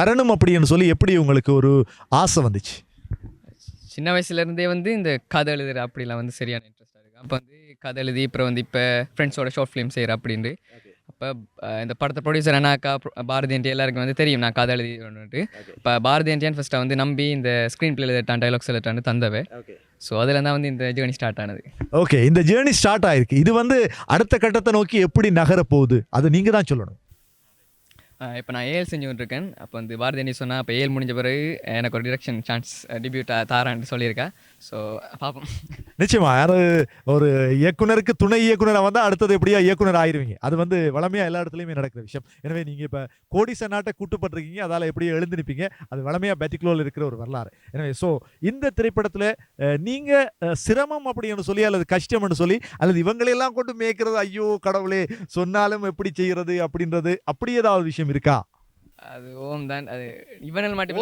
வரணும் அப்படின்னு சொல்லி எப்படி உங்களுக்கு ஒரு ஆசை வந்துச்சு? சின்ன வயசுலேருந்தே வந்து இந்த கதை எழுதுகிற அப்படிலாம் வந்து சரியான இன்ட்ரெஸ்ட்டாக இருக்குது. அப்போ வந்து கதை எழுதி அப்புறம் வந்து இப்போ ஃப்ரெண்ட்ஸோட ஷார்ட் ஃபிலிம் செய்கிறேன் அப்படின்ட்டு. அப்போ இந்த படத்தை ப்ரொடியூசர் அண்ணாக்கா பாரதி ஆண்டி எல்லாருக்கும் வந்து தெரியும் நான் கதை எழுதிட்டு. இப்போ பாரதி ஆண்டியான் ஃபஸ்ட்டாக வந்து நம்பி இந்த ஸ்க்ரீன் பிளே எழுதிட்டான், டைலாக்ஸ் எழுதிட்டான்னு தந்தவை. ஸோ அதில் தான் வந்து இந்த ஜேர்னி ஸ்டார்ட் ஆனது. ஓகே, இந்த ஜேர்னி ஸ்டார்ட் ஆயிருக்கு. இது வந்து அடுத்த கட்டத்தை நோக்கி எப்படி நகர போகுது அது நீங்கள் தான் சொல்லணும். இப்போ நான் ஏஎல் செஞ்சுக்கிட்டு இருக்கேன். அப்போ வந்து பாரதி ஆண்டி சொன்னால் இப்போ ஏஎல் முடிஞ்ச பிறகு எனக்கு ஒரு டிரெக்ஷன் சான்ஸ் டிபியூட் தாரான்னு சொல்லியிருக்கேன். ஸோ பார்ப்போம். நிச்சயமா யார் ஒரு இயக்குனருக்கு துணை இயக்குனராக வந்தால் அடுத்தது எப்படியா இயக்குனர் ஆயிருவீங்க. அது வந்து வளமையாக எல்லா இடத்துலையுமே நடக்கிற விஷயம். எனவே நீங்கள் இப்போ கோடிச நாட்டை கூட்டுப்பட்டிருக்கீங்க, அதால் எப்படியோ எழுந்திருப்பீங்க. அது வளமையாக பேட்டிக்லோவில் இருக்கிற ஒரு வரலாறு. எனவே ஸோ இந்த திரைப்படத்தில் நீங்கள் சிரமம் அப்படின்னு சொல்லி அல்லது கஷ்டம்னு சொல்லி அல்லது இவங்களையெல்லாம் கொண்டு மேய்க்கிறது, ஐயோ கடவுளே சொன்னாலும் எப்படி செய்கிறது அப்படின்றது அப்படி ஏதாவது விஷயம் இருக்கா? அது ஓம் தான். அது இவனல் மட்டும்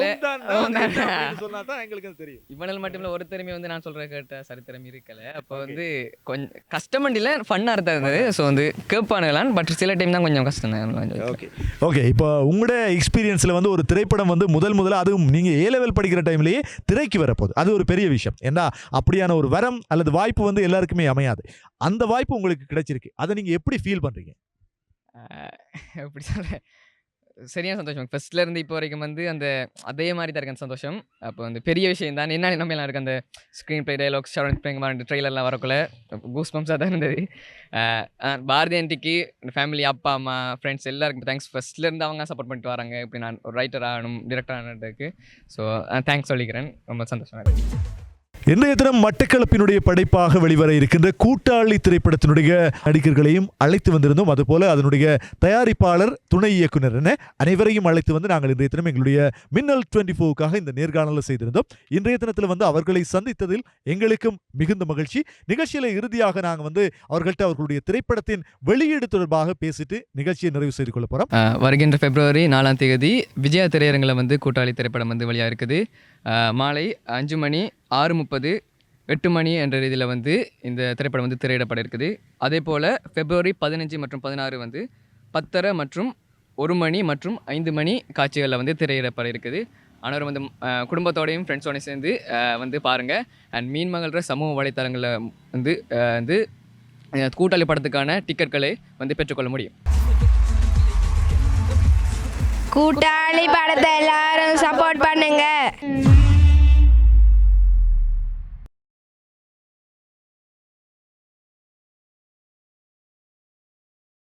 இவனல் மட்டும் இல்லை, ஒரு திறமை வந்து நான் சொல்கிற கேட்ட சரித்திரம் இருக்கலை. அப்போ வந்து கொஞ்சம் கஷ்டம் இல்லை, ஃபன்னாக இருந்தா இருந்தது. ஸோ வந்து கேட்பானுங்களான், பட் சில டைம் தான் கொஞ்சம் கஷ்டம் தான். ஓகே, இப்போ உங்களோட எக்ஸ்பீரியன்ஸில் வந்து ஒரு திரைப்படம் வந்து முதல்ல அதுவும் நீங்கள் ஏ லெவல் படிக்கிற டைம்லேயே திரைக்கு வரப்போகுது. அது ஒரு பெரிய விஷயம். ஏன்னா அப்படியான ஒரு வரம் அல்லது வாய்ப்பு வந்து எல்லாருக்குமே அமையாது. அந்த வாய்ப்பு உங்களுக்கு கிடைச்சிருக்கு. அதை நீங்கள் எப்படி ஃபீல் பண்ணுறீங்க? எப்படி சொல்கிறேன், சரியான சந்தோஷம். ஃபர்ஸ்ட்லேருந்து இப்போ வரைக்கும் வந்து அந்த அதே மாதிரி தான் இருக்கு சந்தோஷம். அப்போ வந்து பெரிய விஷயம் தான். என்ன நம்மளாம் இருக்குது அந்த ஸ்க்ரீன் பிளே டைலாக்ஸ் ஷரன் பிளேங்க ட்ரெய்லர்லாம் வரக்குள்ள கூஸ் பம்ப்ஸாக தான் இருந்தது. பாரதி ஆண்டிக்கு ஃபேமிலி, அப்பா அம்மா, ஃப்ரெண்ட்ஸ் எல்லாருக்கும் தேங்க்ஸ். ஃபர்ஸ்ட்லேருந்து அவங்க சப்போர்ட் பண்ணிட்டு வராங்க. இப்படி நான் ஒரு ரைட்டர் ஆகணும், டிரெக்டர் ஆனதுக்கு. ஸோ தேங்க்ஸ் சொல்லிக்கிறேன். ரொம்ப சந்தோஷமாக இருக்குது. இன்றைய தினம் மட்டக்களப்பினுடைய படைப்பாக வெளிவர இருக்கின்ற கூட்டாளி திரைப்படத்தினுடைய நடிகர்களையும் அழைத்து வந்திருந்தோம். அதுபோல அதனுடைய தயாரிப்பாளர், துணை இயக்குனர் என அனைவரையும் அழைத்து வந்து நாங்கள் இன்றைய தினம் எங்களுடைய மின்னல் 24க்காக இந்த நேர்காணலை செய்திருந்தோம். இன்றைய தினத்தில் வந்து அவர்களை சந்தித்ததில் எங்களுக்கும் மிகுந்த மகிழ்ச்சி. நிகழ்ச்சியில் இறுதியாக நாங்கள் வந்து அவர்கள்ட்ட அவர்களுடைய திரைப்படத்தின் வெளியீடு தொடர்பாக பேசிட்டு நிகழ்ச்சியை நிறைவு செய்து கொள்ள போகிறோம். வருகின்ற February 4ஆம் தேதி விஜயா திரையரங்கில் வந்து கூட்டாளி திரைப்படம் வந்து வெளியாக இருக்குது. மாலை 5 மணி, 6:30, 8 மணி என்ற ரீதியில் வந்து இந்த திரைப்படம் வந்து திரையிடப்பட இருக்குது. அதே போல் February 15 மற்றும் 16 வந்து 10:30 மற்றும் 1 மணி மற்றும் 5 மணி காட்சிகளில் வந்து திரையிடப்பட இருக்குது. அனைவரும் வந்து குடும்பத்தோடையும் ஃப்ரெண்ட்ஸோடையும் சேர்ந்து வந்து பாருங்கள். அண்ட் மீன்மகள்ற சமூக வலைத்தளங்களில் வந்து கூட்டாளி படத்துக்கான டிக்கெட்களை வந்து பெற்றுக்கொள்ள முடியும். கூட்டாளி படத்தை எல்லாரும் சப்போர்ட் பண்ணுங்க.